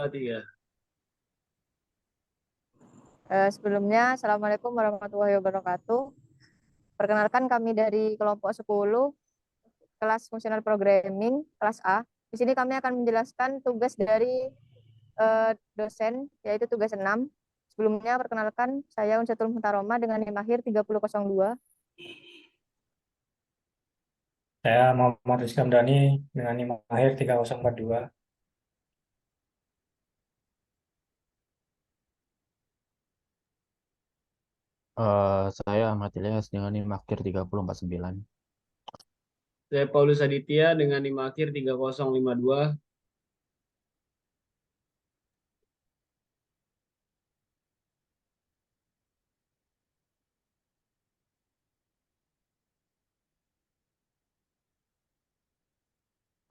Tiga. Sebelumnya, Assalamualaikum warahmatullahi wabarakatuh. Perkenalkan kami dari kelompok 10, kelas Functional Programming, kelas A. Di sini kami akan menjelaskan tugas dari dosen, yaitu tugas 6. Sebelumnya, perkenalkan saya Unsatul Muhtaroma dengan NIM akhir 3002. Saya Muhammad Rizky Hamdani dengan NIM akhir 3042. Saya Ahmad Ilyas dengan NIM akhir 3049. Saya Paulus Aditya dengan NIM akhir 3052.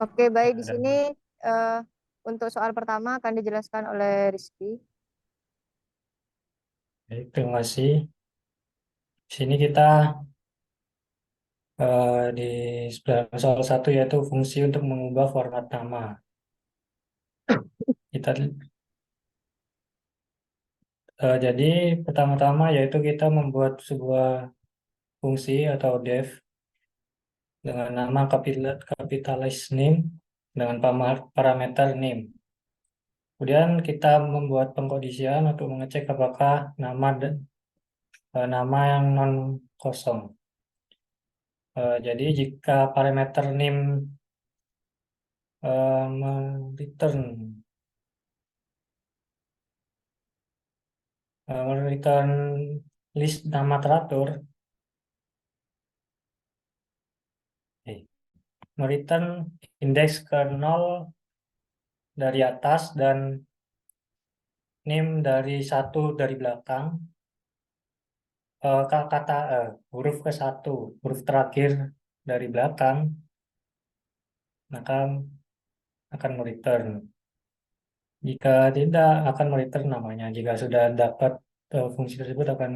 Oke, baik. Di sini eh, untuk soal pertama akan dijelaskan oleh Rizky. Baik, terima kasih. Di sini kita di sebelah soal satu yaitu fungsi untuk mengubah format nama. Kita jadi pertama-tama yaitu kita membuat sebuah fungsi atau def dengan nama capitalize name dengan parameter name. Kemudian kita membuat pengkondisian untuk mengecek apakah nama yang non kosong. Jadi jika parameter name return return list nama teratur, return indeks ke 0 dari atas dan name dari 1 dari belakang, kata huruf ke 1 huruf terakhir dari belakang, maka akan return. Jika tidak, akan return namanya. Jika sudah dapat fungsi tersebut akan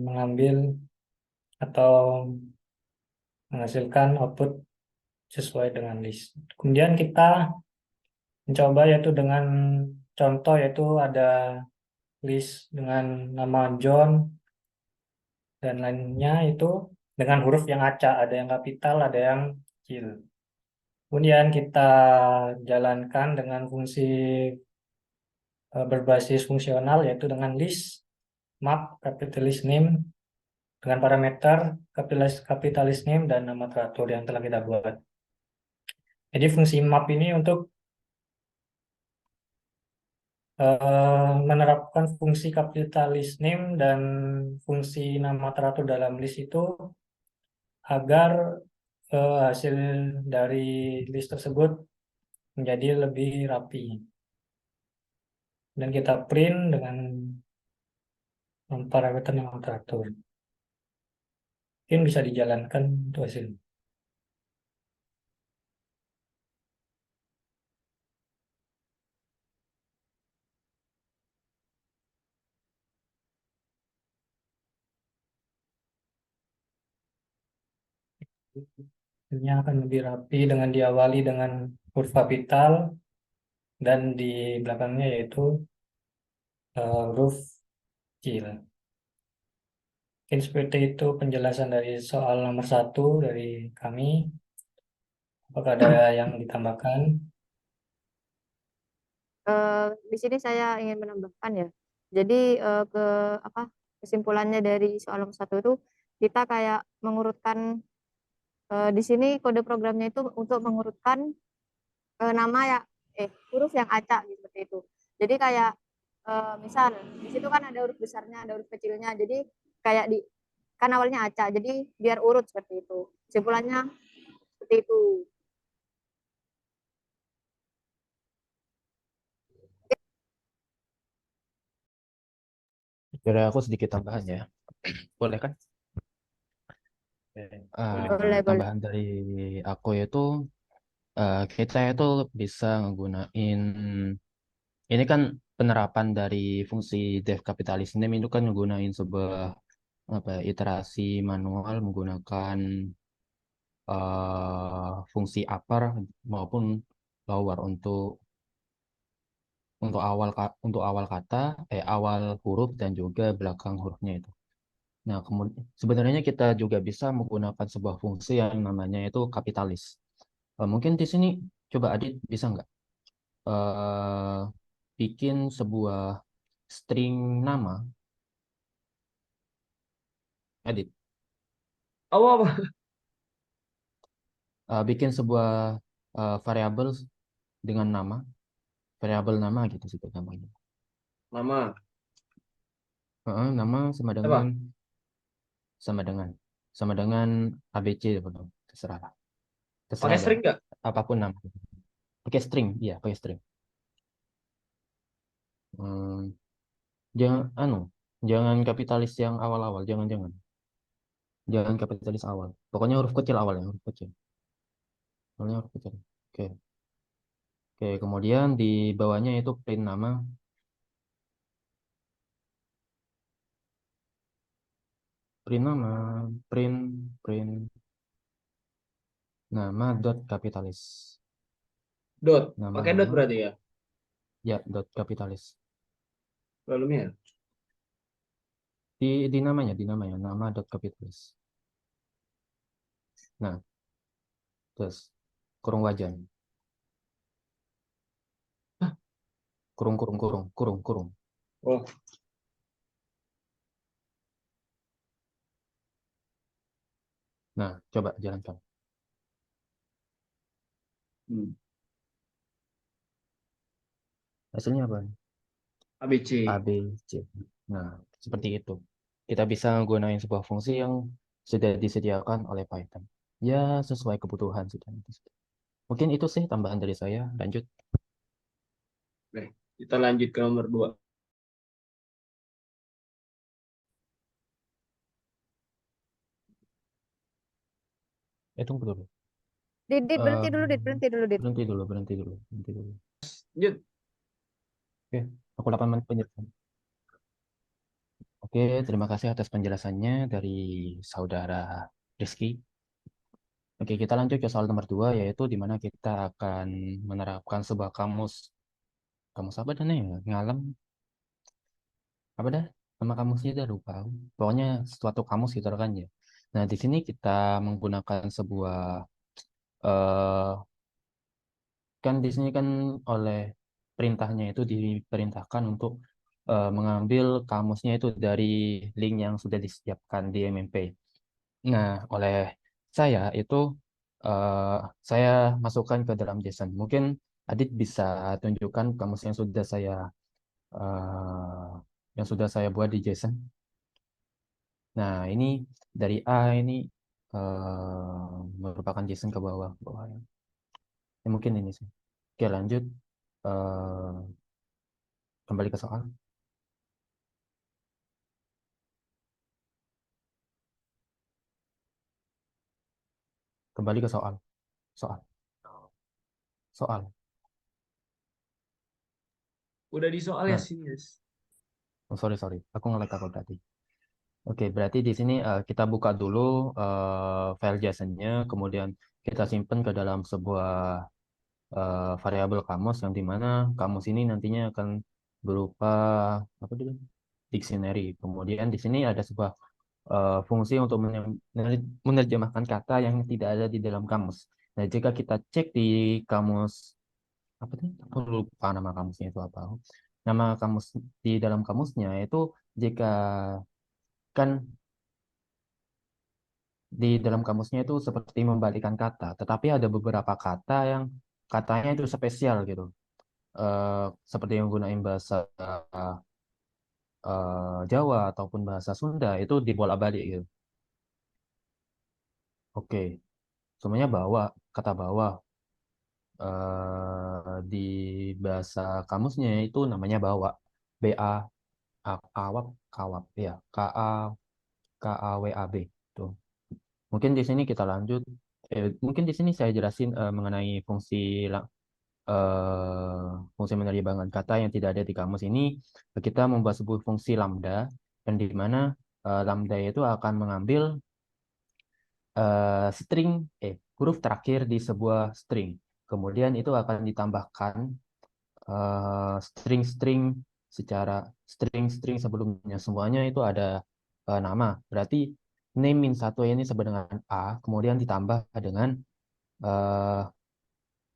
mengambil atau menghasilkan output sesuai dengan list. Kemudian kita mencoba yaitu dengan contoh yaitu ada list dengan nama John dan lainnya itu dengan huruf yang acak, ada yang kapital, ada yang kecil. Kemudian kita jalankan dengan fungsi berbasis fungsional yaitu dengan list map capitalized name dengan parameter capitalized name dan nama teratur yang telah kita buat. Jadi fungsi map ini untuk menerapkan fungsi capitalized name dan fungsi nama teratur dalam list itu agar hasil dari list tersebut menjadi lebih rapi. Dan kita print dengan parameter nama teratur. Mungkin bisa dijalankan untuk hasil. Hasilnya akan lebih rapi dengan diawali dengan huruf kapital dan di belakangnya yaitu huruf kecil. Mungkin seperti itu penjelasan dari soal nomor 1 dari kami. Apakah ada yang ditambahkan? Di sini saya ingin menambahkan ya. Jadi ke apa kesimpulannya dari soal nomor 1 itu kita kayak mengurutkan di sini kode programnya itu untuk mengurutkan nama ya huruf yang acak gitu, seperti itu. Jadi kayak misal di situ kan ada huruf besarnya, ada huruf kecilnya. Jadi kayak di kan awalnya acak. Jadi biar urut seperti itu. Kesimpulannya seperti itu. Jadi aku sedikit tambahan ya. Boleh kan? Boleh, boleh. Tambahan dari aku itu kita itu bisa ngegunain ini kan penerapan dari fungsi def capitalism name itu kan ngegunain sebuah apa ya, iterasi manual menggunakan fungsi upper maupun lower untuk untuk awal kata, awal huruf dan juga belakang hurufnya itu. Nah, kemudian sebenarnya kita juga bisa menggunakan sebuah fungsi yang namanya itu kapitalis. Mungkin di sini coba Adit bisa nggak eh, bikin sebuah string nama, Adit, Apa? bikin sebuah variabel dengan nama, variabel nama gitu sih namanya. Nama. Nama Apa? sama dengan sama dengan ABC, betul. Terserah lah. Terserah Pakai lah. string nggak? Apapun nama. Pakai string, iya, pakai string. Hmm, jangan kapitalis yang awal-awal, jangan jangan kapitalis awal. Pokoknya huruf kecil awalnya, huruf kecil. Awalnya huruf kecil. Oke, oke. Kemudian di bawahnya itu print nama, print nama, print print nama dot kapitalis. Dot. Nama Pakai dot nama, berarti ya. ya dot kapitalis. Problemnya. Di namanya nama dot kapitalis. Nah, terus kurung wajan, kurung kurung kurung kurung kurung. Oh. Nah, coba jalankan. Hmm. Hasilnya apa? A, ABC. B, C. Nah, seperti itu. Kita bisa menggunakan sebuah fungsi yang sudah disediakan oleh Python. Ya, sesuai kebutuhan sudah. Mungkin itu sih tambahan dari saya. Lanjut. Oke, kita lanjut ke nomor 2. Tunggu dulu. Dit, Eh, berhenti dulu, Dit. berhenti dulu, berhenti dulu, berhenti dulu. Lanjut. Oke, aku 8 menit penjelasan. Oke, terima kasih atas penjelasannya dari saudara Rizky. Oke, kita lanjut ke soal nomor 2, yaitu di mana kita akan menerapkan sebuah kamus. Kamus apa dan ya? Ngalem. Apa dah? Nama kamusnya udah lupa. Pokoknya suatu kamus gitu kan ya. Nah, di sini kita menggunakan sebuah eh kan di sini kan oleh perintahnya itu diperintahkan untuk mengambil kamusnya itu dari link yang sudah disiapkan di MMP. Nah, oleh saya itu eh, saya masukkan ke dalam JSON. Mungkin Adit bisa tunjukkan kamus eh, yang sudah saya buat di JSON. Nah, ini dari A ini merupakan JSON ke bawah, bawah. Ya, mungkin ini sih. Oke, lanjut. Eh, Kembali ke soal. Kembali ke soal. Soal. Soal. Udah di soal ya Nah, sini, yes. sorry. Aku ngelag apa berarti? Oke, berarti di sini kita buka dulu file JSON-nya, kemudian kita simpan ke dalam sebuah variabel kamus yang dimana kamus ini nantinya akan berupa apa dulu? Dictionary. Kemudian di sini ada sebuah fungsi untuk menerjemahkan kata yang tidak ada di dalam kamus. Nah, jika kita cek di kamus apa tuh? Aku lupa nama kamusnya itu apa. Nama kamus di dalam kamusnya itu jika kan di dalam kamusnya itu seperti membalikan kata, tetapi ada beberapa kata yang katanya itu spesial gitu. Seperti yang gunain bahasa Jawa ataupun bahasa Sunda itu dibolak-balik gitu. Oke, semuanya bawa, kata bawa di bahasa kamusnya itu namanya bawa. BA awap kawap ya, KAWAB tuh. Mungkin di sini kita lanjut. Mungkin di sini saya jelasin mengenai fungsi menerjemahkan kata yang tidak ada di kamus ini. Kita membuat sebuah fungsi lambda dan di mana lambda itu akan mengambil string huruf terakhir di sebuah string. Kemudian itu akan ditambahkan string-string string sebelumnya semuanya itu ada nama. Berarti name min satu ini sama dengan A, kemudian ditambah dengan eh,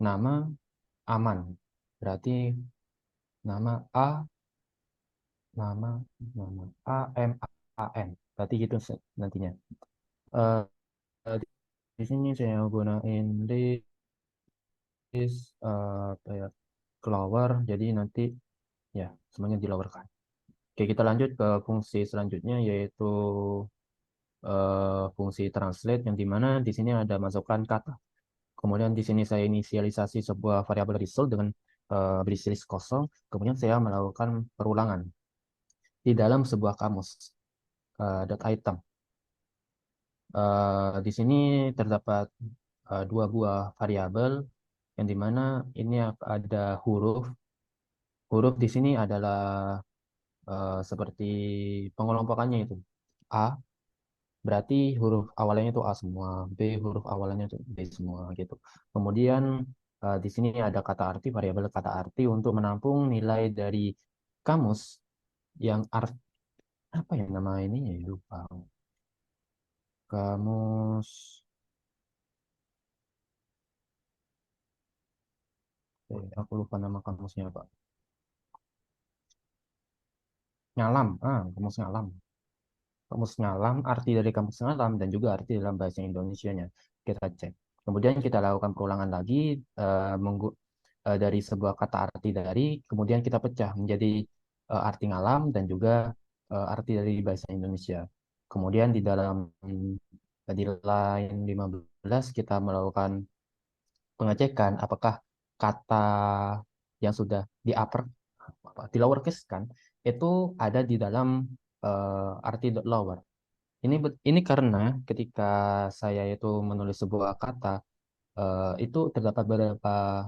nama aman. Berarti nama A, nama nama A M A N. Berarti gitu nantinya. Eh, di sini saya gunain list apa ya, lower, jadi nanti ya semuanya di lower kan. Oke, kita lanjut ke fungsi selanjutnya yaitu fungsi translate yang dimana di sini ada masukan kata. Kemudian di sini saya inisialisasi sebuah variabel result dengan berisi list kosong. Kemudian saya melakukan perulangan di dalam sebuah kamus dot item. Di sini terdapat dua buah variabel yang dimana ini ada huruf. Huruf di sini adalah seperti pengelompokannya itu A, berarti huruf awalnya itu A semua, B huruf awalnya itu B semua gitu. Kemudian di sini ada kata arti, variabel kata arti untuk menampung nilai dari kamus yang apa ya nama ini ya lupa. Kamus, aku lupa nama kamusnya Pak. Ngalam, kamus ngalam. Kamus ngalam, arti dari kamus ngalam dan juga arti dalam bahasa Indonesianya. Kita cek. Kemudian kita lakukan perulangan lagi dari sebuah kata arti dari, kemudian kita pecah menjadi arti ngalam dan juga arti dari bahasa Indonesia. Kemudian di line 15 kita melakukan pengecekan apakah kata yang sudah di lowercase kan itu ada di dalam arti lower. Ini karena ketika saya itu menulis sebuah kata itu terdapat beberapa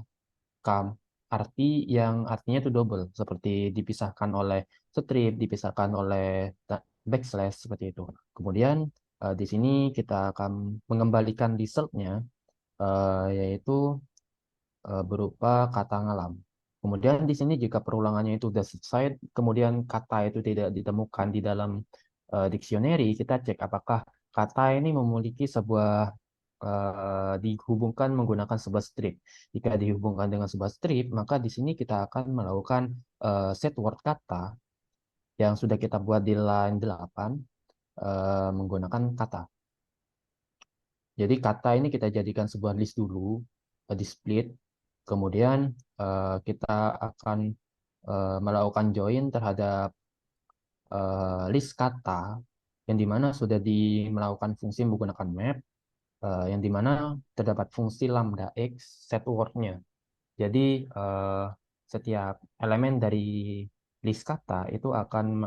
arti yang artinya itu double seperti dipisahkan oleh strip, dipisahkan oleh backslash seperti itu. Kemudian di sini kita akan mengembalikan resultnya yaitu berupa kata ngalam. Kemudian di sini jika perulangannya itu sudah selesai, kemudian kata itu tidak ditemukan di dalam dictionary, kita cek apakah kata ini memiliki sebuah dihubungkan menggunakan sebuah strip. Jika dihubungkan dengan sebuah strip, maka di sini kita akan melakukan set word kata yang sudah kita buat di line 8 menggunakan kata. Jadi kata ini kita jadikan sebuah list dulu, di split. Kemudian kita akan melakukan join terhadap list kata yang dimana sudah melakukan fungsi menggunakan map, yang dimana terdapat fungsi lambda x set word-nya. Jadi setiap elemen dari list kata itu akan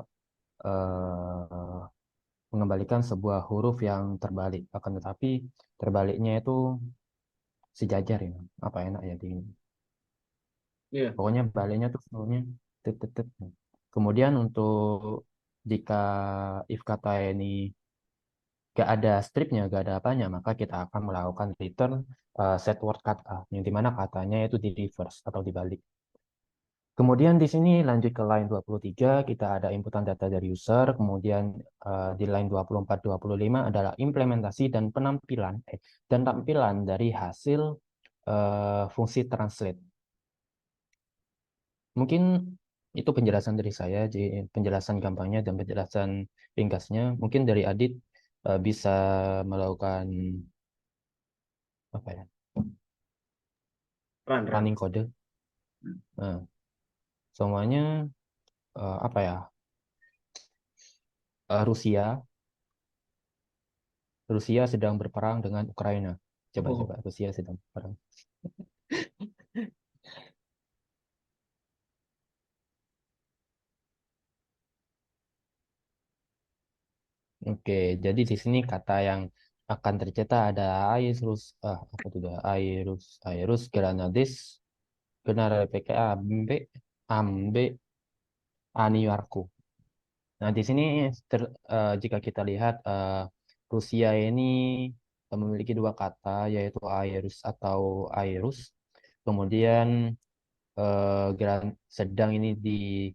mengembalikan sebuah huruf yang terbalik. Akan tetapi terbaliknya itu sejajar ya. Apa enak ya di ini. Iya. Pokoknya baliknya tuh sebenarnya tet, tet, tet. Kemudian untuk jika if kata ini gak ada stripnya, gak ada apanya, maka kita akan melakukan return set word kata, yang dimana katanya itu di reverse atau dibalik. Kemudian di sini lanjut ke line 23, kita ada inputan data dari user, kemudian di line 24-25 adalah implementasi dan tampilan dari hasil fungsi translate. Mungkin itu penjelasan dari saya, jadi penjelasan gampangnya dan penjelasan ringkasnya. Mungkin dari Adit bisa melakukan apa ya, Run. running kode. Nah, semuanya apa ya, Rusia sedang berperang dengan Ukraina. Coba Oh, Rusia sedang berperang. Oke, jadi di sini kata yang akan tercetak ada apa itu dah? Airus Granadis, Genara PKA Ambe, Ambe, Aniarku. Nah, di sini jika kita lihat Rusia ini memiliki dua kata yaitu Airus atau Airus. Kemudian sedang ini di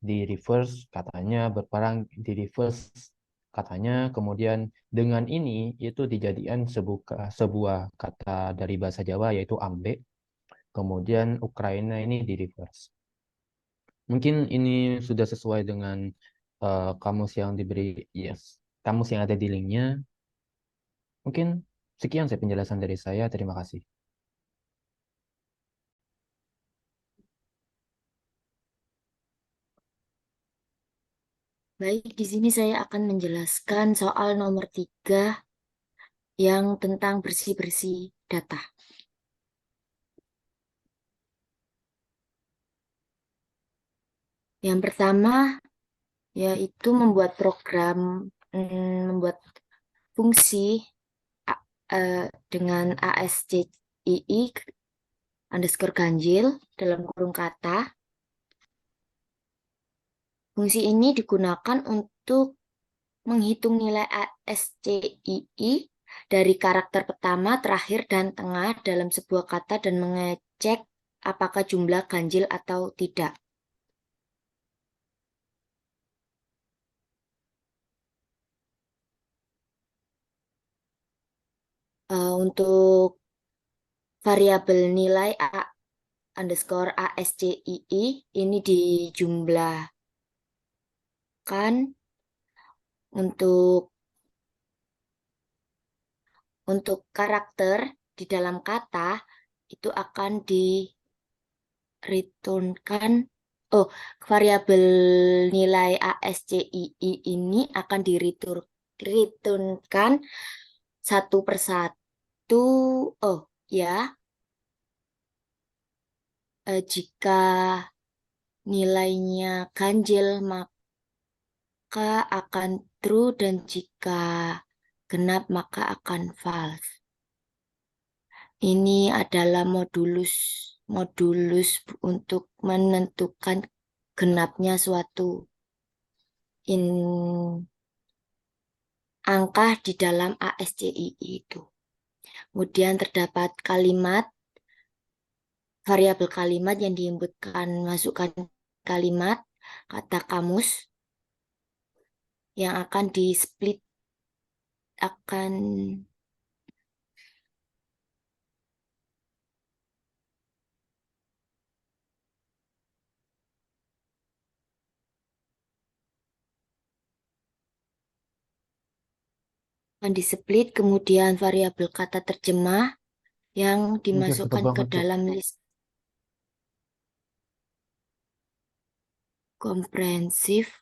reverse katanya, berperang di reverse katanya, kemudian dengan ini itu dijadikan sebuah kata dari bahasa Jawa yaitu ambek, kemudian Ukraina ini di reverse. Mungkin ini sudah sesuai dengan kamus yang diberi, yes, kamus yang ada di linknya. Mungkin sekian saya penjelasan dari saya. Terima kasih. Baik, di sini saya akan menjelaskan soal nomor 3 yang tentang bersih-bersih data. Yang pertama yaitu membuat program, membuat fungsi dengan ASCII underscore ganjil dalam kurung kata. Fungsi ini digunakan untuk menghitung nilai ASCII dari karakter pertama, terakhir, dan tengah dalam sebuah kata dan mengecek apakah jumlah ganjil atau tidak. Untuk variabel nilai A underscore ASCII ini dijumlahkan untuk karakter di dalam kata itu akan direturnkan. Variabel nilai ASCII ini akan direturnkan satu persatu. Jika nilainya ganjil maka akan true, dan jika genap maka akan false. Ini adalah modulus untuk menentukan genapnya suatu angka di dalam ASCII itu. Kemudian terdapat variabel kalimat yang diinputkan, masukkan kalimat kata kamus yang akan di-split, akan di-split, kemudian variabel kata terjemah yang dimasukkan ke dalam list komprehensif.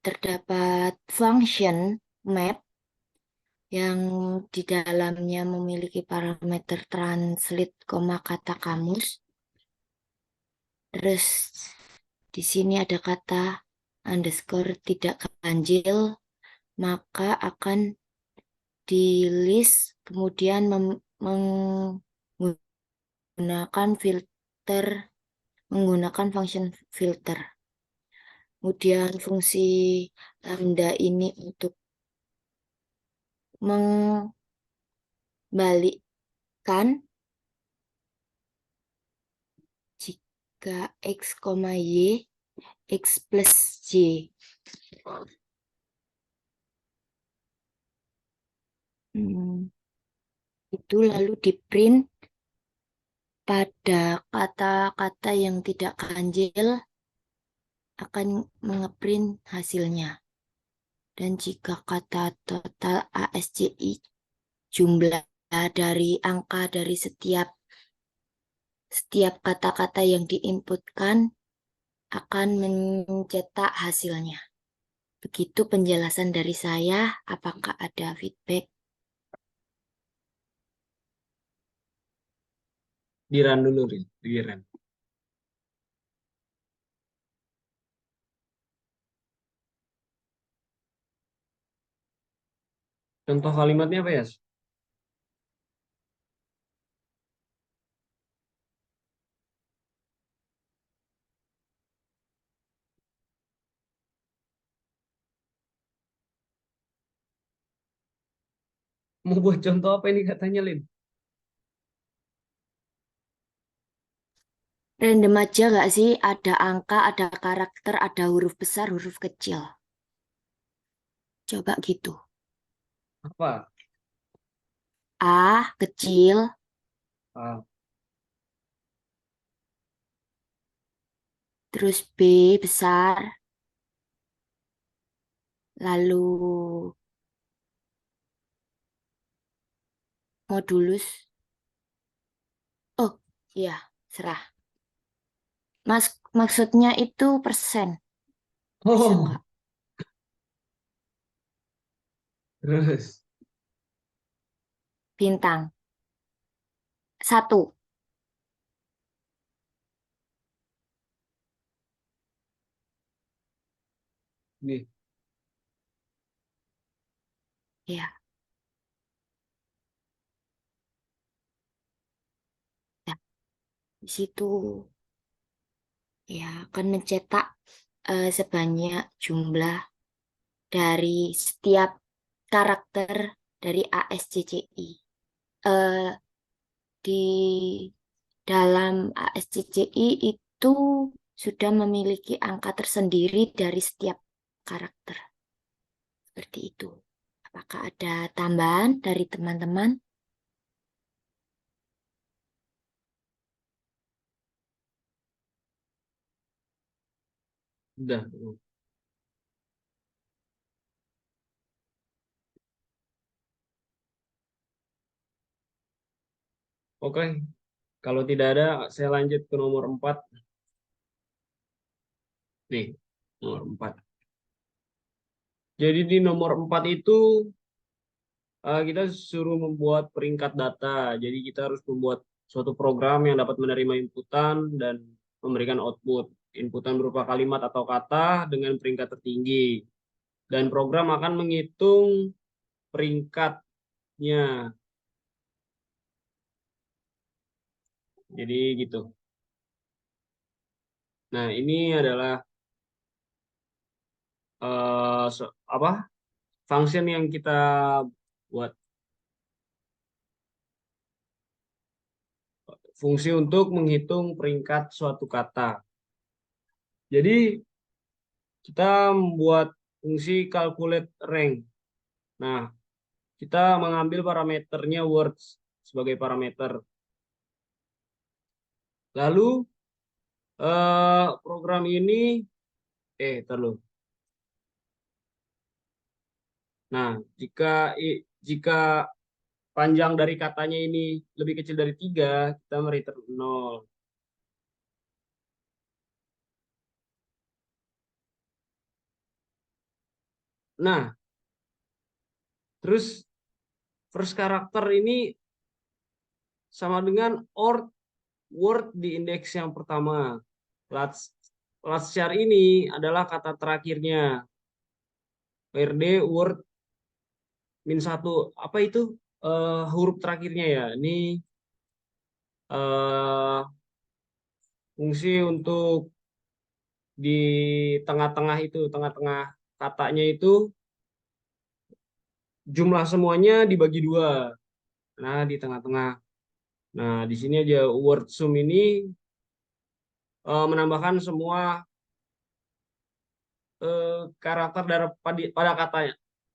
Terdapat function map yang di dalamnya memiliki parameter translate, kata kamus. Terus di sini ada kata underscore tidak ganjil, maka akan di list, kemudian menggunakan function filter. Kemudian fungsi lambda ini untuk membalikkan jika X, Y, X plus Y. Itu lalu di print pada kata-kata yang tidak ganjil akan mengeprint hasilnya. Dan jika kata total ASCII jumlah dari angka dari setiap kata-kata yang diinputkan akan mencetak hasilnya. Begitu penjelasan dari saya. Apakah ada feedback? Di-run dulu, di-run. Contoh kalimatnya apa ya? Mau buat contoh apa ini katanya, Lin? Random aja gak sih? Ada angka, ada karakter, ada huruf besar, huruf kecil. Coba gitu. Apa? A kecil, Ah, terus B besar, lalu modulus. Oh, iya, serah. Maksudnya itu persen. Bisa Oh, nggak? terus. Bintang. 1. Nih, Ya, ya. Di situ ya akan mencetak sebanyak jumlah dari setiap karakter dari ASCCI. Eh, di dalam ASCCI itu sudah memiliki angka tersendiri dari setiap karakter. Seperti itu. Apakah ada tambahan dari teman-teman? udah. Oke, kalau tidak ada, saya lanjut ke nomor 4. Nih, nomor 4. Jadi di nomor 4 itu kita suruh membuat peringkat data. Jadi kita harus membuat suatu program yang dapat menerima inputan dan memberikan output. Inputan berupa kalimat atau kata dengan peringkat tertinggi. Dan program akan menghitung peringkatnya. Jadi gitu. Nah, ini adalah apa? Function yang kita buat. Fungsi untuk menghitung peringkat suatu kata. Jadi kita membuat fungsi calculate rank. Nah, kita mengambil parameternya words sebagai parameter. Lalu program ini terlalu. Nah, jika panjang dari katanya ini lebih kecil dari 3, kita return 0. Nah, terus first karakter ini sama dengan or word di indeks yang pertama. Last char ini adalah kata terakhirnya. PRD word -1. Apa itu? Huruf terakhirnya ya. Ini eh, fungsi untuk di tengah-tengah itu, tengah-tengah katanya itu jumlah semuanya dibagi 2. Nah, di tengah-tengah. Nah, di sini aja word sum ini menambahkan semua karakter dari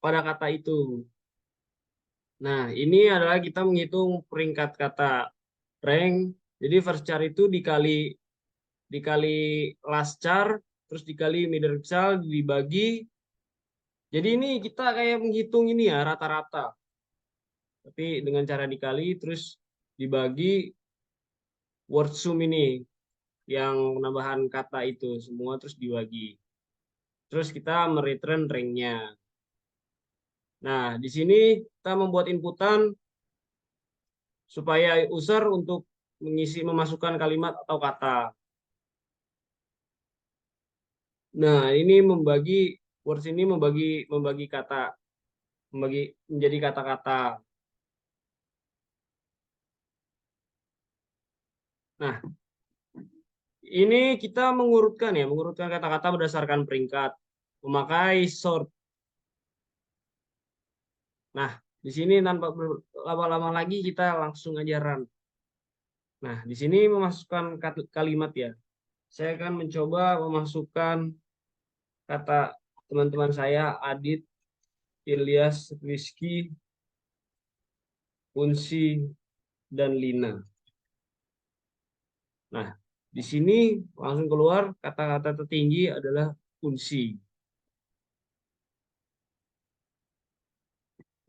pada kata itu. Nah, ini adalah kita menghitung peringkat kata rank. Jadi first char itu dikali last char, terus dikali middle char dibagi. Jadi ini kita kayak menghitung ini ya rata-rata. Tapi dengan cara dikali terus dibagi word sum ini yang penambahan kata itu semua terus dibagi. Terus kita mereturn rank-nya. Nah, di sini kita membuat inputan supaya user untuk memasukkan kalimat atau kata. Nah, ini words ini membagi kata, menjadi kata-kata. Nah, ini kita mengurutkan kata-kata berdasarkan peringkat, memakai sort. Nah, di sini tanpa lama-lama lagi kita langsung aja run. Nah, di sini memasukkan kalimat ya. Saya akan mencoba memasukkan kata teman-teman saya, Adit, Ilyas, Rizky, Unsi, dan Lina. Nah, di sini langsung keluar kata-kata tertinggi adalah Unsi.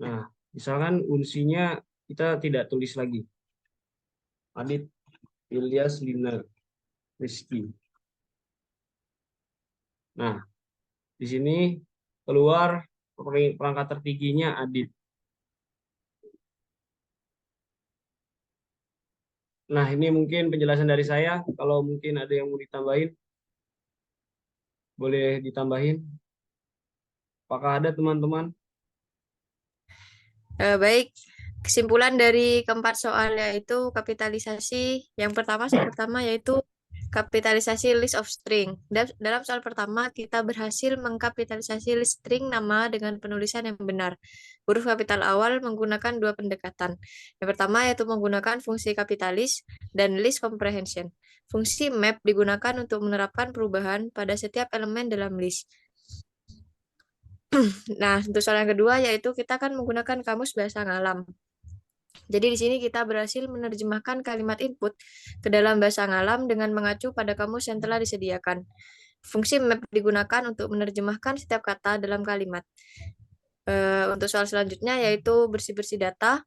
Nah, misalkan unsinya kita tidak tulis lagi. Adit, Ilyas, Lina, Rizky. Nah, di sini keluar perangkat tertingginya Adit. Nah, ini mungkin penjelasan dari saya. Kalau mungkin ada yang mau ditambahin, boleh ditambahin. Apakah ada teman-teman? Baik, kesimpulan dari keempat soal yaitu kapitalisasi. Yang pertama yaitu kapitalisasi list of string. Dalam soal pertama, kita berhasil mengkapitalisasi list string nama dengan penulisan yang benar. Huruf kapital awal menggunakan dua pendekatan. Yang pertama yaitu menggunakan fungsi kapitalis dan list comprehension. Fungsi map digunakan untuk menerapkan perubahan pada setiap elemen dalam list. Nah, untuk soal yang kedua yaitu kita akan menggunakan kamus bahasa ngalam. Jadi di sini kita berhasil menerjemahkan kalimat input ke dalam bahasa ngalam dengan mengacu pada kamus yang telah disediakan. Fungsi map digunakan untuk menerjemahkan setiap kata dalam kalimat. Untuk soal selanjutnya yaitu bersih-bersih data.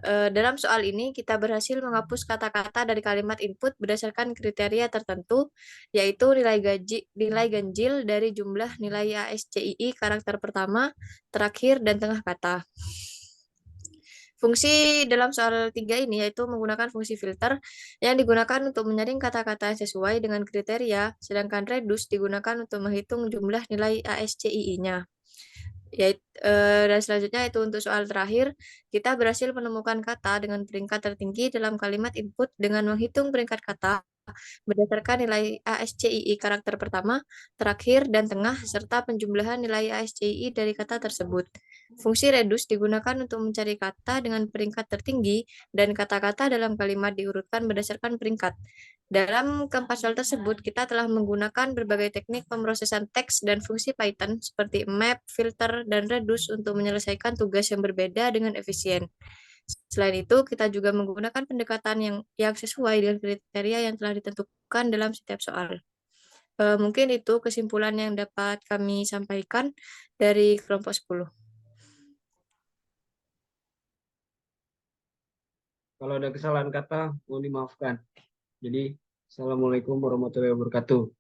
Dalam soal ini kita berhasil menghapus kata-kata dari kalimat input berdasarkan kriteria tertentu, yaitu nilai ganjil dari jumlah nilai ASCII karakter pertama, terakhir, dan tengah kata. Fungsi dalam soal 3 ini yaitu menggunakan fungsi filter yang digunakan untuk menyaring kata-kata yang sesuai dengan kriteria, sedangkan reduce digunakan untuk menghitung jumlah nilai ASCII-nya. Dan selanjutnya itu untuk soal terakhir, kita berhasil menemukan kata dengan peringkat tertinggi dalam kalimat input dengan menghitung peringkat kata berdasarkan nilai ASCII karakter pertama, terakhir, dan tengah, serta penjumlahan nilai ASCII dari kata tersebut. Fungsi reduce digunakan untuk mencari kata dengan peringkat tertinggi dan kata-kata dalam kalimat diurutkan berdasarkan peringkat. Dalam keempat soal tersebut, kita telah menggunakan berbagai teknik pemrosesan teks dan fungsi Python seperti map, filter, dan reduce untuk menyelesaikan tugas yang berbeda dengan efisien. Selain itu, kita juga menggunakan pendekatan yang sesuai dengan kriteria yang telah ditentukan dalam setiap soal. Mungkin itu kesimpulan yang dapat kami sampaikan dari kelompok 10. Kalau ada kesalahan kata, mohon dimaafkan. Jadi, Assalamualaikum warahmatullahi wabarakatuh.